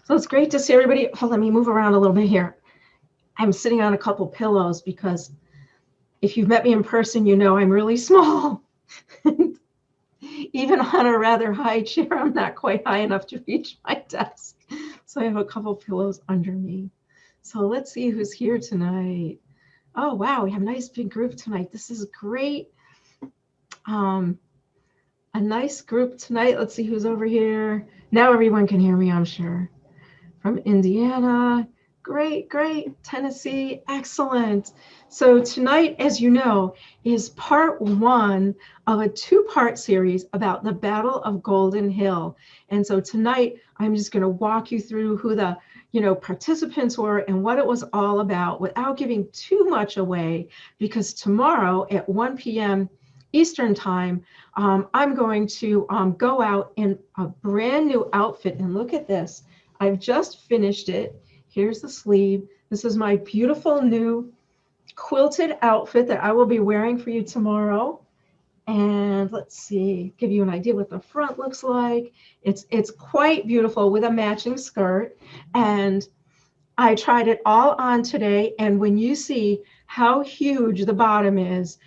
So it's great to see everybody. Oh, let me move around a little bit here. I'm sitting on a couple pillows because if you've met me in person, you know I'm really small. Even on a rather high chair, I'm not quite high enough to reach my desk. So I have a couple pillows under me. So let's see who's here tonight. Oh, wow, we have a nice big group tonight. This is great. A nice group tonight. Let's see who's over here. Now everyone can hear me, I'm sure. From Indiana. Great, great. Tennessee, excellent. So tonight, as you know, is part one of a two-part series about the Battle of Golden Hill. And so tonight, I'm just going to walk you through who the participants were and what it was all about without giving too much away, because tomorrow at 1 p.m. Eastern time, I'm going to go out in a brand new outfit. And look at this. I've just finished it. Here's the sleeve. This is my beautiful new quilted outfit that I will be wearing for you tomorrow. And let's see, give you an idea what the front looks like. It's quite beautiful with a matching skirt. And I tried it all on today. And when you see how huge the bottom is,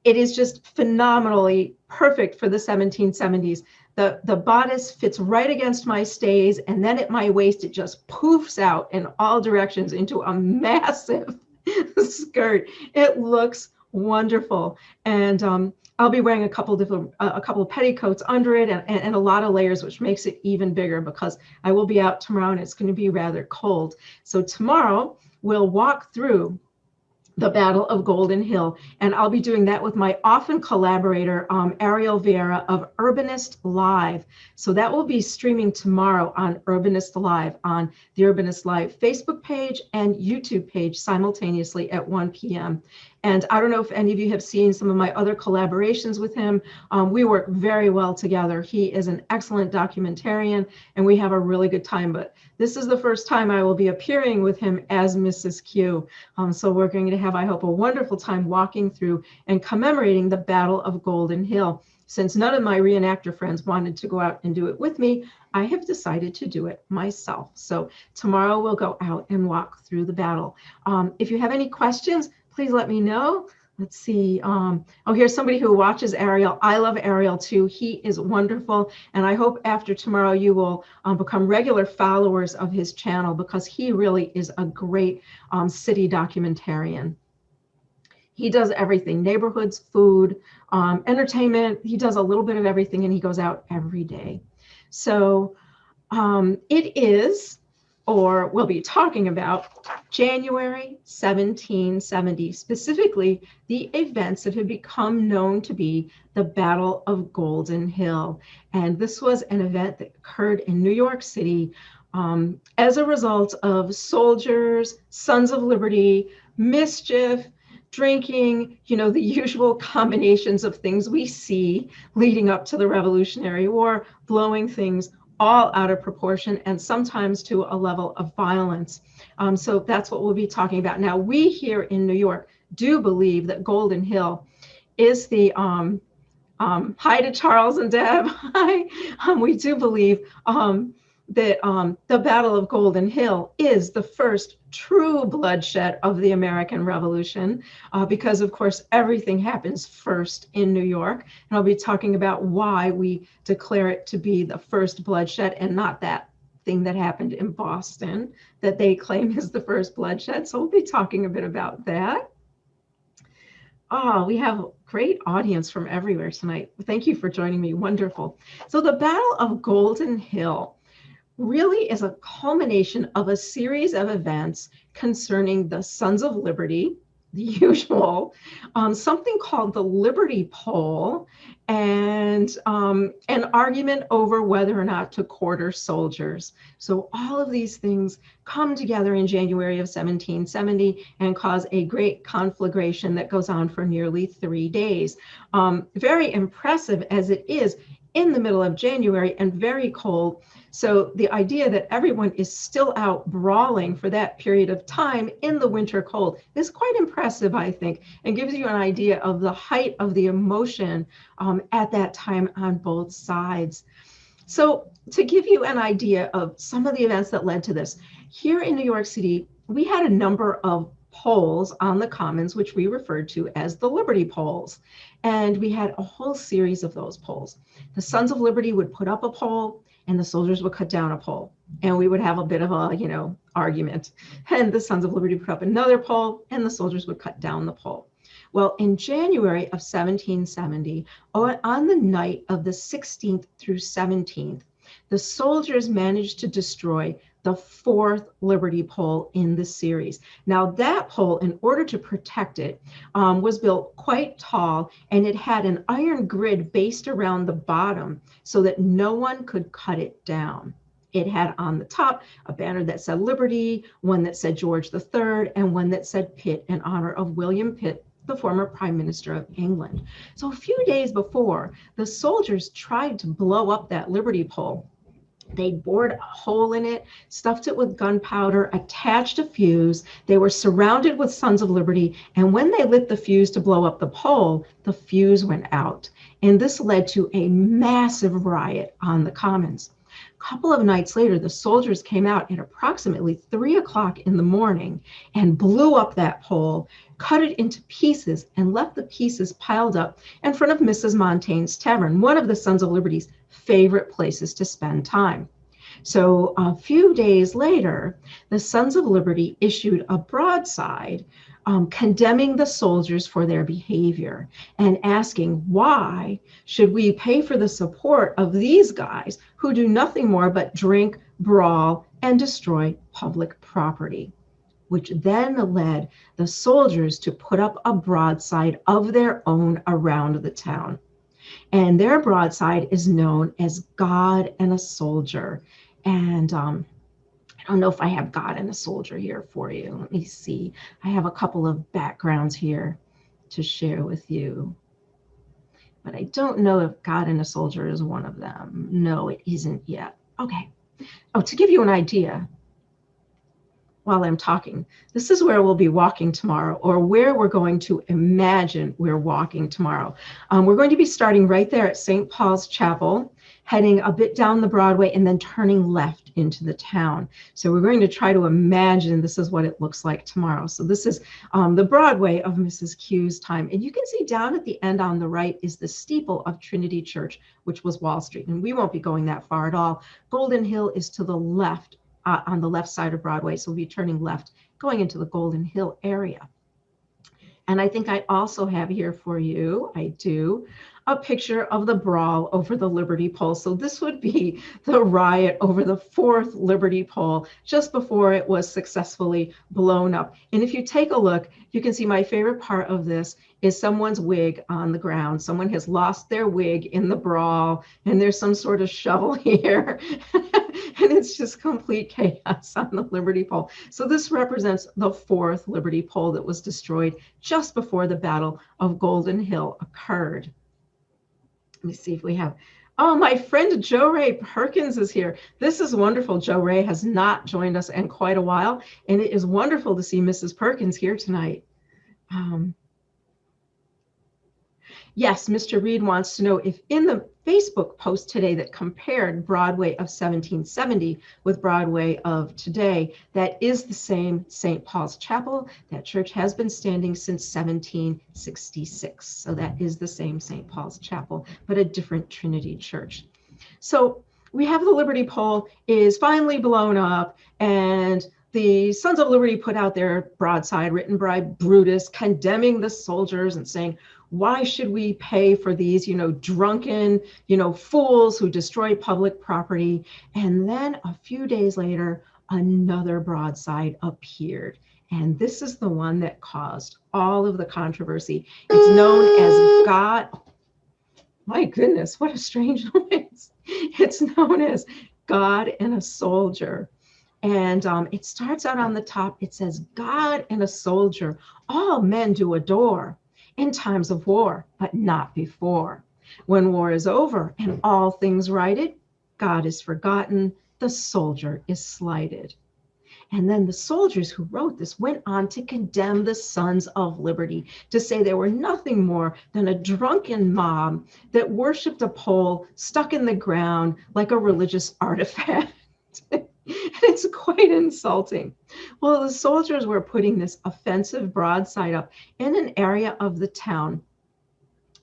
it is just phenomenally perfect for the 1770s. The bodice fits right against my stays, and then at my waist, it just poofs out in all directions into a massive skirt. It looks wonderful. And I'll be wearing a couple of petticoats under it and a lot of layers, which makes it even bigger because I will be out tomorrow and it's going to be rather cold. So tomorrow we'll walk through the Battle of Golden Hill. And I'll be doing that with my often collaborator, Ariel Viera of Urbanist Live. So that will be streaming tomorrow on Urbanist Live, on the Urbanist Live Facebook page and YouTube page simultaneously at 1 p.m. And I don't know if any of you have seen some of my other collaborations with him. We work very well together. He is an excellent documentarian and we have a really good time. But this is the first time I will be appearing with him as Mrs. Q. So we're going to have, I hope, a wonderful time walking through and commemorating the Battle of Golden Hill. Since none of my reenactor friends wanted to go out and do it with me, I have decided to do it myself. So tomorrow we'll go out and walk through the battle. If you have any questions, please let me know. Let's see. Oh, here's somebody who watches Ariel. I love Ariel too. He is wonderful. And I hope after tomorrow you will become regular followers of his channel because he really is a great city documentarian. He does everything, neighborhoods, food, entertainment. He does a little bit of everything and he goes out every day. So it is, or we'll be talking about January 1770, specifically the events that have become known to be the Battle of Golden Hill. And this was an event that occurred in New York City as a result of soldiers, Sons of Liberty, mischief, drinking, the usual combinations of things we see leading up to the Revolutionary War, blowing things all out of proportion and sometimes to a level of violence. So that's what we'll be talking about. Now, we here in New York do believe that Golden Hill is the, hi to Charles and Deb, hi, we do believe that the Battle of Golden Hill is the first true bloodshed of the American Revolution, because of course everything happens first in New York, and I'll be talking about why we declare it to be the first bloodshed and not that thing that happened in Boston that they claim is the first bloodshed. So we'll be talking a bit about that. Oh, we have a great audience from everywhere tonight. Thank you for joining me. Wonderful. So the Battle of Golden Hill really is a culmination of a series of events concerning the Sons of Liberty, the usual, something called the Liberty Poll, and an argument over whether or not to quarter soldiers. So all of these things come together in January of 1770 and cause a great conflagration that goes on for nearly 3 days. Very impressive as it is in the middle of January and very cold. So the idea that everyone is still out brawling for that period of time in the winter cold is quite impressive, I think, and gives you an idea of the height of the emotion at that time on both sides. So to give you an idea of some of the events that led to this, here in New York City, we had a number of poles on the Commons, which we referred to as the Liberty Poles. And we had a whole series of those poles. The Sons of Liberty would put up a pole and the soldiers would cut down a pole. And we would have a bit of a, argument. And the Sons of Liberty put up another pole and the soldiers would cut down the pole. Well, in January of 1770, on the night of the 16th through 17th, the soldiers managed to destroy the fourth Liberty pole in the series. Now that pole, in order to protect it, was built quite tall, and it had an iron grid based around the bottom so that no one could cut it down. It had on the top a banner that said Liberty, one that said George III, and one that said Pitt in honor of William Pitt, the former Prime Minister of England. So a few days before, the soldiers tried to blow up that Liberty pole. They bored a hole in it, stuffed it with gunpowder, attached a fuse. They were surrounded with Sons of Liberty, and when they lit the fuse to blow up the pole, the fuse went out. And this led to a massive riot on the Commons. A couple of nights later, the soldiers came out at approximately 3 o'clock in the morning and blew up that pole, cut it into pieces, and left the pieces piled up in front of Mrs. Montaigne's Tavern, one of the Sons of Liberty's favorite places to spend time. So a few days later, the Sons of Liberty issued a broadside condemning the soldiers for their behavior and asking, why should we pay for the support of these guys who do nothing more but drink, brawl, and destroy public property? Which then led the soldiers to put up a broadside of their own around the town. And their broadside is known as God and a Soldier. And I don't know if I have God and a Soldier here for you. Let me see. I have a couple of backgrounds here to share with you. But I don't know if God and a Soldier is one of them. No, it isn't yet. Okay. Oh, to give you an idea, while I'm talking, this is where we'll be walking tomorrow, or where we're going to imagine we're walking tomorrow. We're going to be starting right there at St. Paul's Chapel, heading a bit down the Broadway and then turning left into the town. So we're going to try to imagine this is what it looks like tomorrow. So this is the Broadway of Mrs. Q's time. And you can see down at the end on the right is the steeple of Trinity Church, which was Wall Street. And we won't be going that far at all. Golden Hill is to the left, on the left side of Broadway. So we'll be turning left, going into the Golden Hill area. And I think I also have here for you, I do, a picture of the brawl over the Liberty Pole. So this would be the riot over the fourth Liberty Pole just before it was successfully blown up. And if you take a look, you can see my favorite part of this is someone's wig on the ground. Someone has lost their wig in the brawl, and there's some sort of shovel here. And it's just complete chaos on the Liberty Pole. So this represents the fourth Liberty Pole that was destroyed just before the Battle of Golden Hill occurred. Let me see if we have, oh, my friend Jo Ray Perkins is here. This is wonderful. Jo Ray has not joined us in quite a while, and it is wonderful to see Mrs. Perkins here tonight. Yes, Mr. Reed wants to know if in the Facebook post today that compared Broadway of 1770 with Broadway of today, that is the same St. Paul's Chapel. That church has been standing since 1766. So that is the same St. Paul's Chapel, but a different Trinity Church. So we have the Liberty Pole is finally blown up, and the Sons of Liberty put out their broadside written by Brutus condemning the soldiers and saying, why should we pay for these, drunken, fools who destroy public property? And then a few days later, another broadside appeared. And this is the one that caused all of the controversy. It's known as God. My goodness, what a strange noise. It's known as God and a Soldier. And it starts out on the top. It says, God and a soldier, all men do adore in times of war, but not before. When war is over and all things righted, God is forgotten, the soldier is slighted. And then the soldiers who wrote this went on to condemn the Sons of Liberty, to say they were nothing more than a drunken mob that worshiped a pole stuck in the ground like a religious artifact. It's quite insulting. Well, the soldiers were putting this offensive broadside up in an area of the town.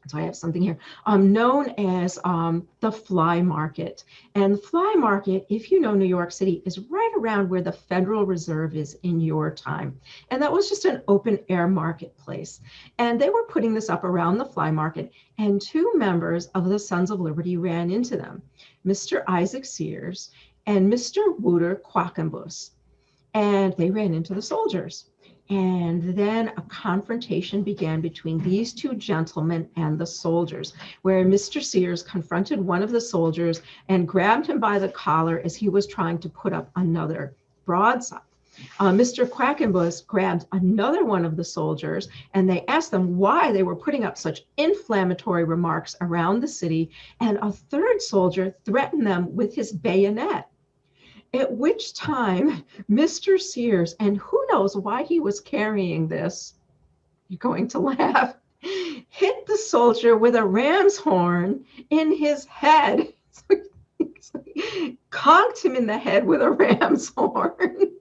So I have something here known as the Fly Market. And the Fly Market, if you know New York City, is right around where the Federal Reserve is in your time. And that was just an open air marketplace. And they were putting this up around the Fly Market. And two members of the Sons of Liberty ran into them, Mr. Isaac Sears and Mr. Wouter Quackenbos. And they ran into the soldiers. And then a confrontation began between these two gentlemen and the soldiers, where Mr. Sears confronted one of the soldiers and grabbed him by the collar as he was trying to put up another broadside. Mr. Quackenbos grabbed another one of the soldiers, and they asked them why they were putting up such inflammatory remarks around the city, and a third soldier threatened them with his bayonet. At which time, Mr. Sears, and who knows why he was carrying this, you're going to laugh, hit the soldier with a ram's horn in his head. Conked him in the head with a ram's horn.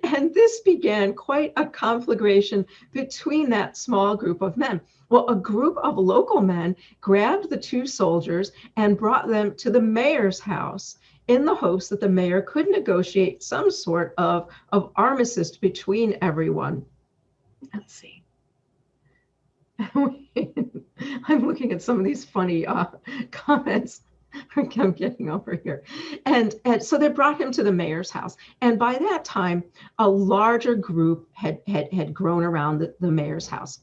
And this began quite a conflagration between that small group of men. Well, a group of local men grabbed the two soldiers and brought them to the mayor's house, in the hopes that the mayor could negotiate some sort of armistice between everyone. Let's see. I'm looking at some of these funny comments. I'm getting over here. And so they brought him to the mayor's house. And by that time, a larger group had grown around the mayor's house,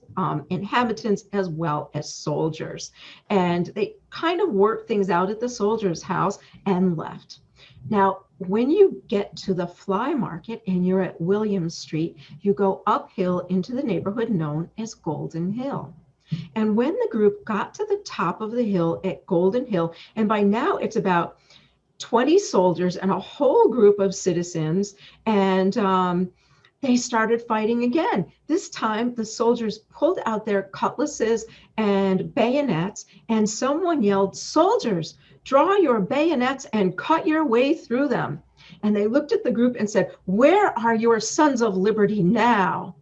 inhabitants as well as soldiers. And they kind of worked things out at the soldiers' house and left. Now, when you get to the Fly Market and you're at William Street, you go uphill into the neighborhood known as Golden Hill. And when the group got to the top of the hill at Golden Hill, and by now it's about 20 soldiers and a whole group of citizens, and they started fighting again. This time, the soldiers pulled out their cutlasses and bayonets, and someone yelled, "Soldiers, draw your bayonets and cut your way through them." And they looked at the group and said, "Where are your Sons of Liberty now?"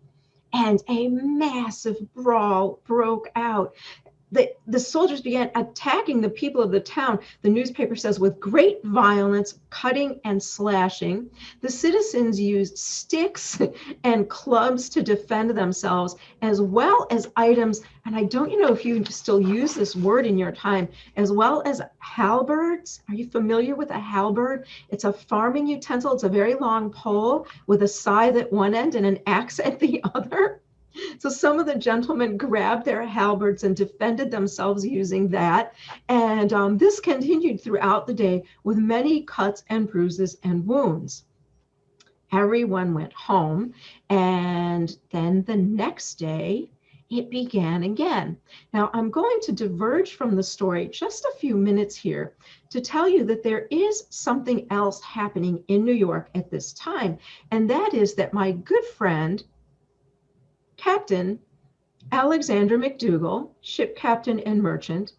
And a massive brawl broke out. The soldiers began attacking the people of the town, the newspaper says, with great violence, cutting and slashing. The citizens used sticks and clubs to defend themselves, as well as items, and I don't know if you still use this word in your time, as well as halberds. Are you familiar with a halberd? It's a farming utensil. It's a very long pole with a scythe at one end and an axe at the other. So some of the gentlemen grabbed their halberds and defended themselves using that. And this continued throughout the day with many cuts and bruises and wounds. Everyone went home, and then the next day, it began again. Now, I'm going to diverge from the story just a few minutes here to tell you that there is something else happening in New York at this time, and that is that my good friend, Captain Alexander Mcdougall, ship captain and merchant,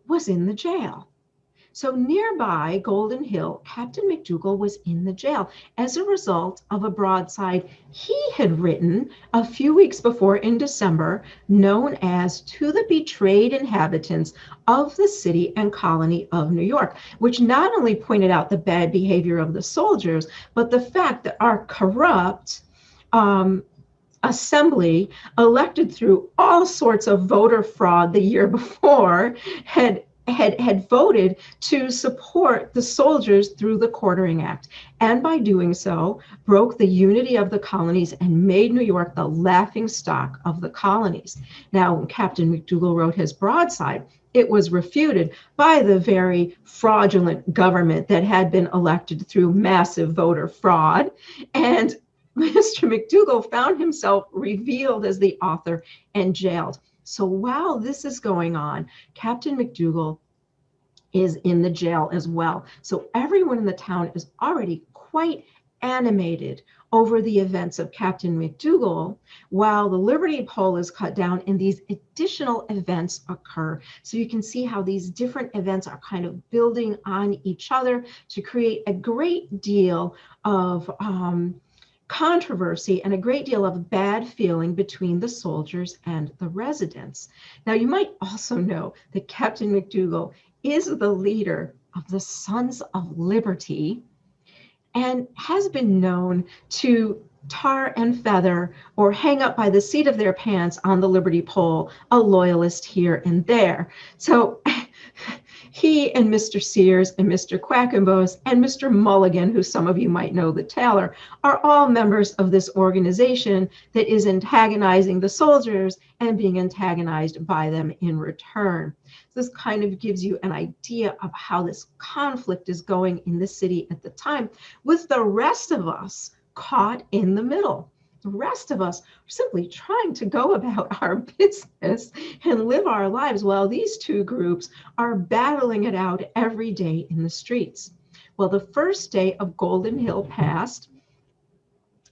was in the jail. So nearby Golden Hill, Captain Mcdougall was in the jail as a result of a broadside he had written a few weeks before in December, known as "To the Betrayed Inhabitants of the City and Colony of New York," which not only pointed out the bad behavior of the soldiers, but the fact that our corrupt assembly, elected through all sorts of voter fraud the year before, had voted to support the soldiers through the Quartering Act, and by doing so broke the unity of the colonies and made New York the laughingstock of the colonies. Now, when Captain Mcdougall wrote his broadside, it was refuted by the very fraudulent government that had been elected through massive voter fraud, and Mr. Mcdougall found himself revealed as the author and jailed. So while this is going on, Captain Mcdougall is in the jail as well. So everyone in the town is already quite animated over the events of Captain Mcdougal, while the Liberty Pole is cut down and these additional events occur. So you can see how these different events are kind of building on each other to create a great deal of controversy and a great deal of bad feeling between the soldiers and the residents. Now, you might also know that Captain Mcdougal is the leader of the Sons of Liberty and has been known to tar and feather or hang up by the seat of their pants on the Liberty Pole a loyalist here and there. So he and Mr. Sears and Mr. Quackenbos and Mr. Mulligan, who some of you might know, the tailor, are all members of this organization that is antagonizing the soldiers and being antagonized by them in return. This kind of gives you an idea of how this conflict is going in the city at the time, with the rest of us caught in the middle. The rest of us are simply trying to go about our business and live our lives while these two groups are battling it out every day in the streets. Well, the first day of Golden Hill passed,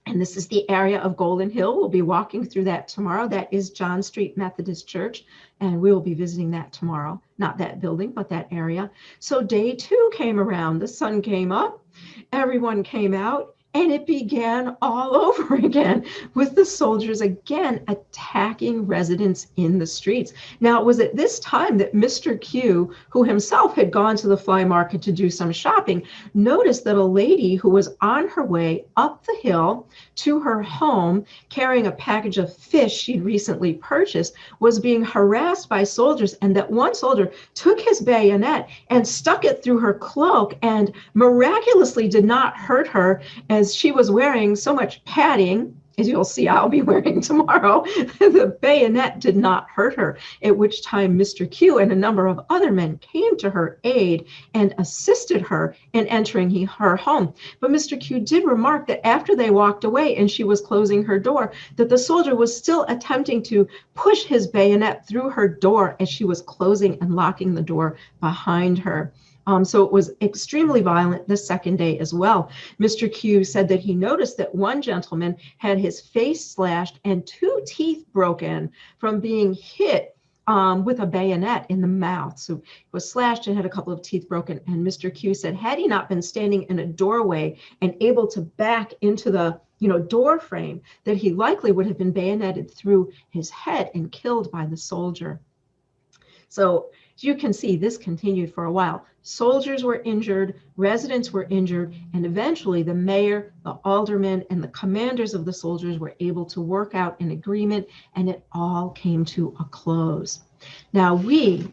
and this is the area of Golden Hill. We'll be walking through that tomorrow. That is John Street Methodist Church, and we will be visiting that tomorrow. Not that building, but that area. So day 2 came around. The sun came up, everyone came out, and it began all over again with the soldiers again attacking residents in the streets. Now, it was at this time that Mr. Q, who himself had gone to the flea market to do some shopping, noticed that a lady who was on her way up the hill to her home carrying a package of fish she'd recently purchased was being harassed by soldiers, and that one soldier took his bayonet and stuck it through her cloak and miraculously did not hurt her, as she was wearing so much padding, as you'll see I'll be wearing tomorrow. The bayonet did not hurt her, at which time Mr. Q and a number of other men came to her aid and assisted her in entering her home. But Mr. Q did remark that after they walked away and she was closing her door, that the soldier was still attempting to push his bayonet through her door as she was closing and locking the door behind her. So it was extremely violent the second day as well. Mr. Q said that he noticed that one gentleman had his face slashed and 2 teeth broken from being hit with a bayonet in the mouth. So he was slashed and had a couple of teeth broken. And Mr. Q said, had he not been standing in a doorway and able to back into the door frame, that he likely would have been bayoneted through his head and killed by the soldier. So as you can see, this continued for a while. Soldiers were injured, residents were injured, and eventually the mayor, the aldermen, and the commanders of the soldiers were able to work out an agreement, and it all came to a close. Now, we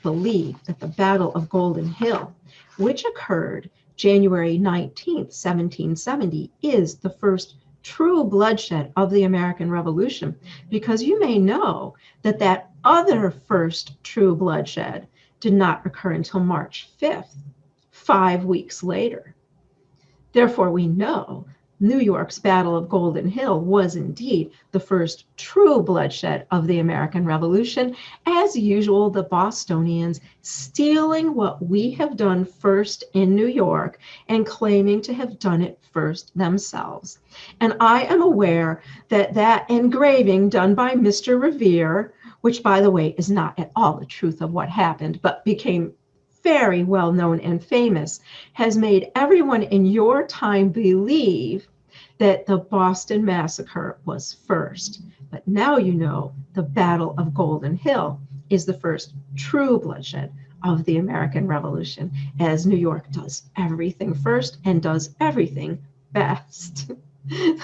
believe that the Battle of Golden Hill, which occurred January 19th, 1770, is the first true bloodshed of the American Revolution, because you may know that that other first true bloodshed did not occur until March 5th, 5 weeks later. Therefore, we know New York's Battle of Golden Hill was indeed the first true bloodshed of the American Revolution. As usual, the Bostonians stealing what we have done first in New York and claiming to have done it first themselves. And I am aware that that engraving done by Mr. Revere, which, by the way, is not at all the truth of what happened, but became very well known and famous, has made everyone in your time believe that the Boston Massacre was first. But now you know the Battle of Golden Hill is the first true bloodshed of the American Revolution, as New York does everything first and does everything best.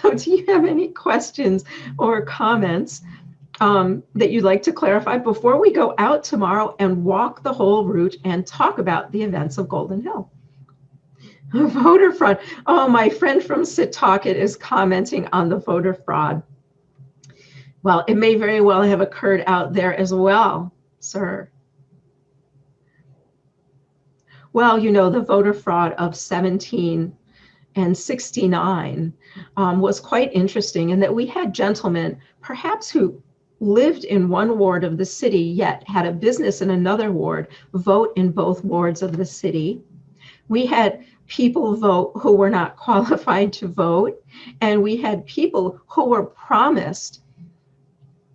So do you have any questions or comments that you'd like to clarify before we go out tomorrow and walk the whole route and talk about the events of Golden Hill? Voter fraud. Oh, my friend from Setauket is commenting on the voter fraud. Well, it may very well have occurred out there as well, sir. Well, you know, the voter fraud of 17 and 69 was quite interesting, in that we had gentlemen, perhaps who lived in one ward of the city, yet had a business in another ward, vote in both wards of the city. We had people vote who were not qualified to vote, and we had people who were promised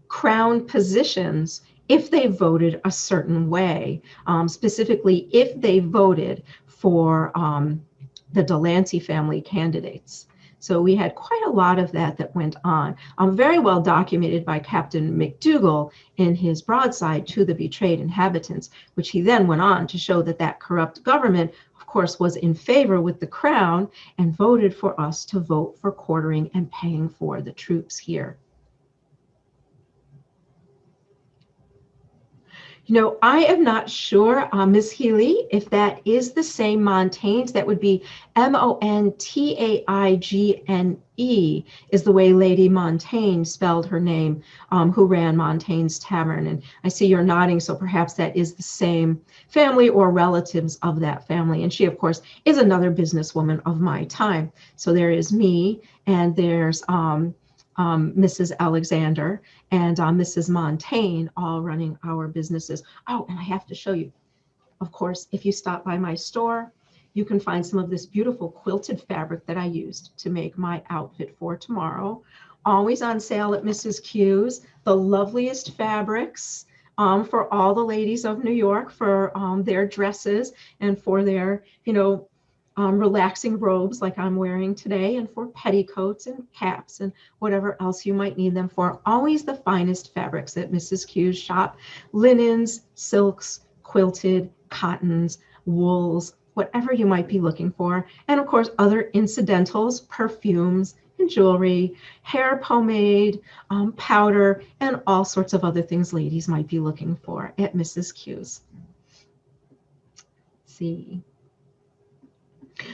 crown positions if they voted a certain way, specifically if they voted for the Delancey family candidates. So we had quite a lot of that went on, very well documented by Captain Mcdougall in his broadside to the betrayed inhabitants, which he then went on to show that that corrupt government, of course, was in favor with the crown and voted for us to vote for quartering and paying for the troops here. You know, I am not sure, Ms. Healy, if that is the same Montaigne's. That would be Montaigne is the way Lady Montaigne spelled her name, who ran Montaigne's Tavern. And I see you're nodding, so perhaps that is the same family or relatives of that family. And she, of course, is another businesswoman of my time. So there is me, and there's Mrs. Alexander and Mrs. Montaigne, all running our businesses. Oh, and I have to show you, of course, if you stop by my store, you can find some of this beautiful quilted fabric that I used to make my outfit for tomorrow. Always on sale at Mrs. Q's, the loveliest fabrics for all the ladies of New York, for their dresses and for their, relaxing robes like I'm wearing today, and for petticoats and caps and whatever else you might need them for. Always the finest fabrics at Mrs. Q's shop: linens, silks, quilted, cottons, wools, whatever you might be looking for. And of course, other incidentals, perfumes and jewelry, hair pomade, powder, and all sorts of other things ladies might be looking for at Mrs. Q's. Let's see.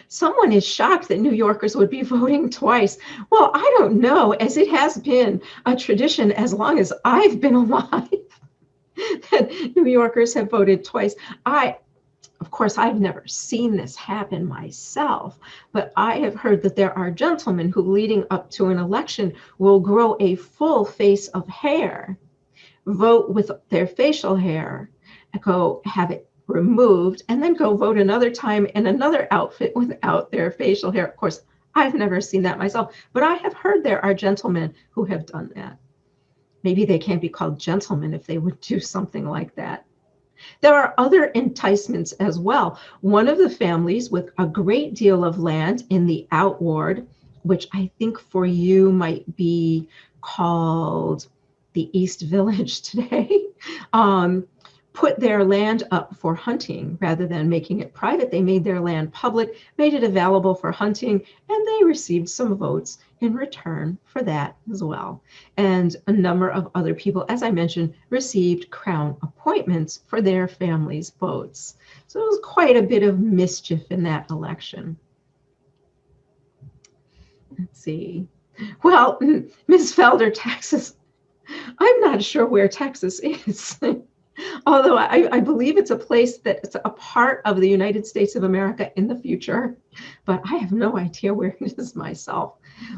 Someone is shocked that New Yorkers would be voting twice. Well, I don't know, as it has been a tradition as long as I've been alive that New Yorkers have voted twice. Of course, I've never seen this happen myself, but I have heard that there are gentlemen who, leading up to an election, will grow a full face of hair, vote with their facial hair, go have it removed, and then go vote another time in another outfit without their facial hair. Of course, I've never seen that myself, but I have heard there are gentlemen who have done that. Maybe they can't be called gentlemen if they would do something like that. There are other enticements as well. One of the families with a great deal of land in the out ward, which I think for you might be called the East Village today, put their land up for hunting rather than making it private. They made their land public, made it available for hunting, and they received some votes in return for that as well. And a number of other people, as I mentioned, received crown appointments for their families' votes. So it was quite a bit of mischief in that election. Let's see. Well, Ms. Felder, Texas, I'm not sure where Texas is. Although I believe it's a place that's a part of the United States of America in the future, but I have no idea where it is myself.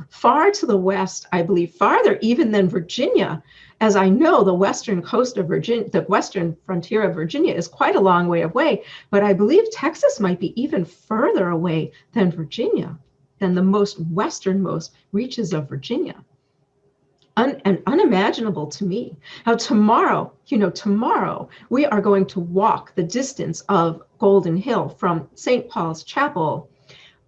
Far to the west, I believe, farther even than Virginia, as I know the western coast of Virginia, the western frontier of Virginia is quite a long way away, but I believe Texas might be even further away than Virginia, than the most westernmost reaches of Virginia. And unimaginable to me. Now tomorrow we are going to walk the distance of Golden Hill from St. Paul's Chapel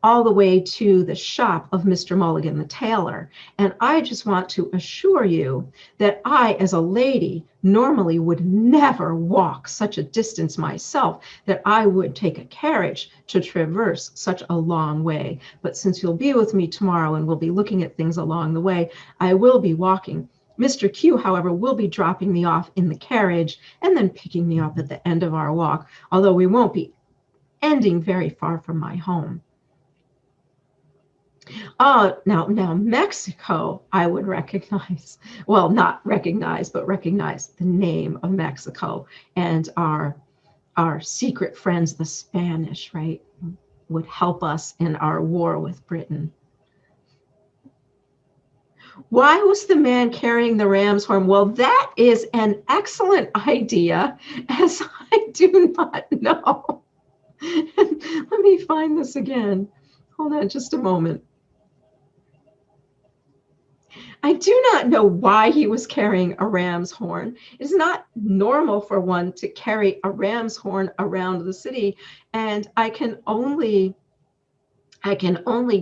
all the way to the shop of Mr. Mulligan the tailor. And I just want to assure you that I, as a lady, normally would never walk such a distance myself, that I would take a carriage to traverse such a long way. But since you'll be with me tomorrow and we'll be looking at things along the way, I will be walking. Mr. Q, however, will be dropping me off in the carriage and then picking me up at the end of our walk, although we won't be ending very far from my home. Now Mexico, I would recognize, well, not recognize, but recognize the name of Mexico, and our secret friends, the Spanish, right, would help us in our war with Britain. Why was the man carrying the ram's horn? Well, that is an excellent idea, as I do not know. Let me find this again. Hold on just a moment. I do not know why he was carrying a ram's horn. It is not normal for one to carry a ram's horn around the city, and I can only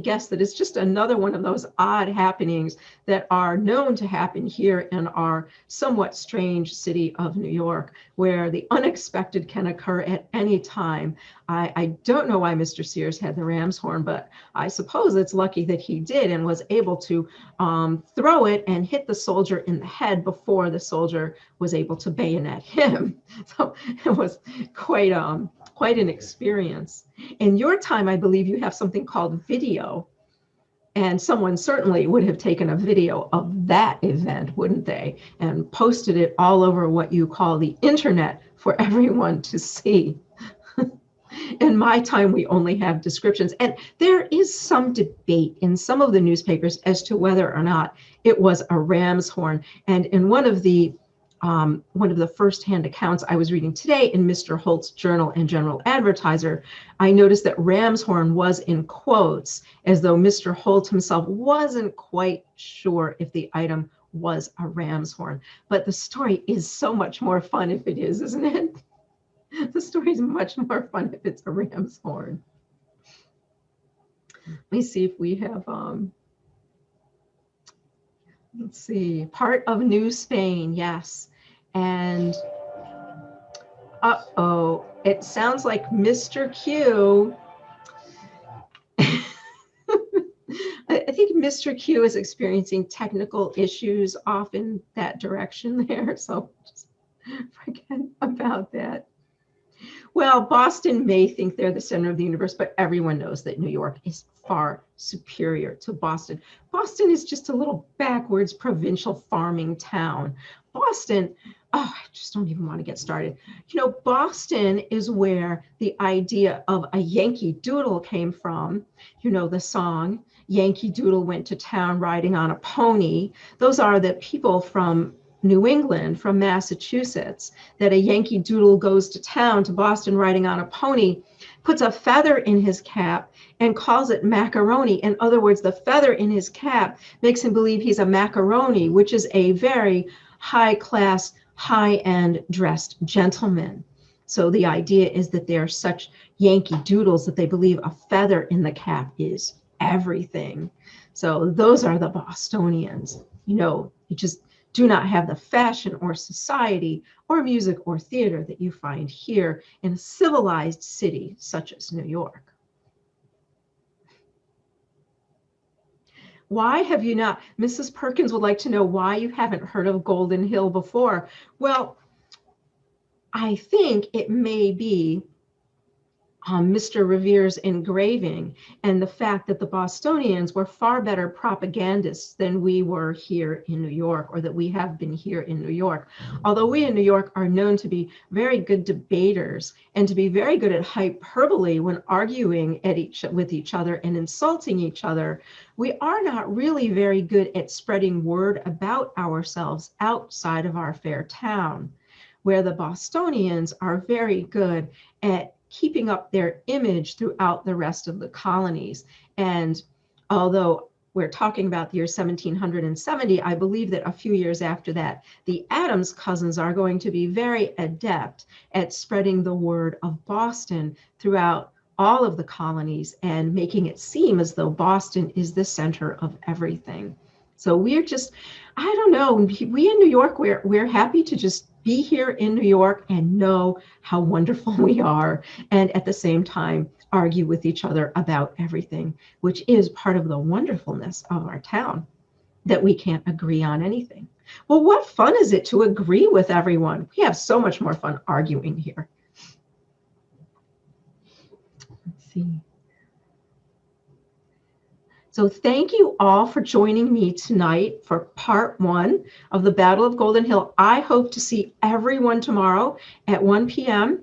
guess that it's just another one of those odd happenings that are known to happen here in our somewhat strange city of New York, where the unexpected can occur at any time. I don't know why Mr. Sears had the ram's horn, but I suppose it's lucky that he did and was able to throw it and hit the soldier in the head before the soldier was able to bayonet him. So it was quite an experience. In your time, I believe you have something called video, and someone certainly would have taken a video of that event, wouldn't they? And posted it all over what you call the internet for everyone to see. In my time, we only have descriptions, and there is some debate in some of the newspapers as to whether or not it was a ram's horn. And in one of the firsthand accounts I was reading today in Mr. Holt's Journal and General Advertiser, I noticed that ram's horn was in quotes, as though Mr. Holt himself wasn't quite sure if the item was a ram's horn. But the story is so much more fun if it is, isn't it? The story is much more fun if it's a ram's horn. Let me see if we have, let's see, part of New Spain, yes. And, uh-oh, it sounds like Mr. Q. I think Mr. Q is experiencing technical issues off in that direction there, so just forget about that. Well, Boston may think they're the center of the universe, but everyone knows that New York is far superior to Boston. Boston is just a little backwards provincial farming town. Boston, oh, I just don't even want to get started. You know, Boston is where the idea of a Yankee Doodle came from. You know, the song, Yankee Doodle went to town riding on a pony. Those are the people from New England, from Massachusetts, that a Yankee Doodle goes to town, to Boston, riding on a pony, puts a feather in his cap and calls it macaroni. In other words, the feather in his cap makes him believe he's a macaroni, which is a very high class, high-end dressed gentleman. So the idea is that they're such Yankee Doodles that they believe a feather in the cap is everything. So those are the Bostonians. You know, you just do not have the fashion or society or music or theater that you find here in a civilized city such as New York. Why have you not? Mrs. Perkins would like to know why you haven't heard of Golden Hill before. Well, I think it may be Mr. Revere's engraving and the fact that the Bostonians were far better propagandists than we were here in New York, or that we have been here in New York. Although we in New York are known to be very good debaters and to be very good at hyperbole when arguing with each other and insulting each other, we are not really very good at spreading word about ourselves outside of our fair town, where the Bostonians are very good at keeping up their image throughout the rest of the colonies. And although we're talking about the year 1770, I believe that a few years after that, the Adams cousins are going to be very adept at spreading the word of Boston throughout all of the colonies and making it seem as though Boston is the center of everything. So we're just, I don't know, we in New York, we're happy to just be here in New York and know how wonderful we are, and at the same time argue with each other about everything, which is part of the wonderfulness of our town, that we can't agree on anything. Well, what fun is it to agree with everyone? We have so much more fun arguing here. Let's see. So thank you all for joining me tonight for part 1 of the Battle of Golden Hill. I hope to see everyone tomorrow at 1 p.m.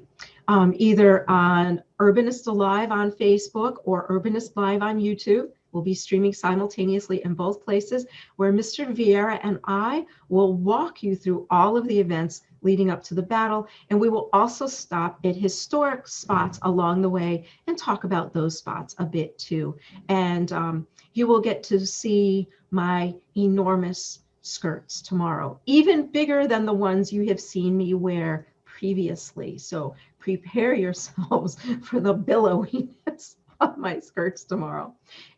Either on Urbanist Alive on Facebook or Urbanist Live on YouTube. We'll be streaming simultaneously in both places, where Mr. Viera and I will walk you through all of the events leading up to the battle. And we will also stop at historic spots along the way and talk about those spots a bit too. And you will get to see my enormous skirts tomorrow, even bigger than the ones you have seen me wear previously. So prepare yourselves for the billowiness of my skirts tomorrow.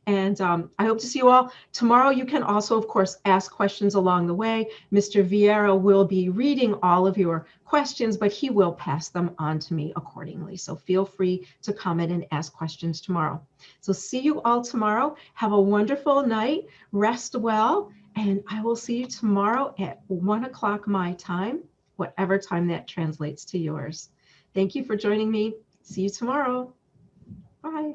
And I hope to see you all tomorrow. You can also, of course, ask questions along the way. Mr. Viera will be reading all of your questions, but he will pass them on to me accordingly. So feel free to comment and ask questions tomorrow. So see you all tomorrow. Have a wonderful night. Rest well. And I will see you tomorrow at 1 o'clock my time, whatever time that translates to yours. Thank you for joining me. See you tomorrow. Bye.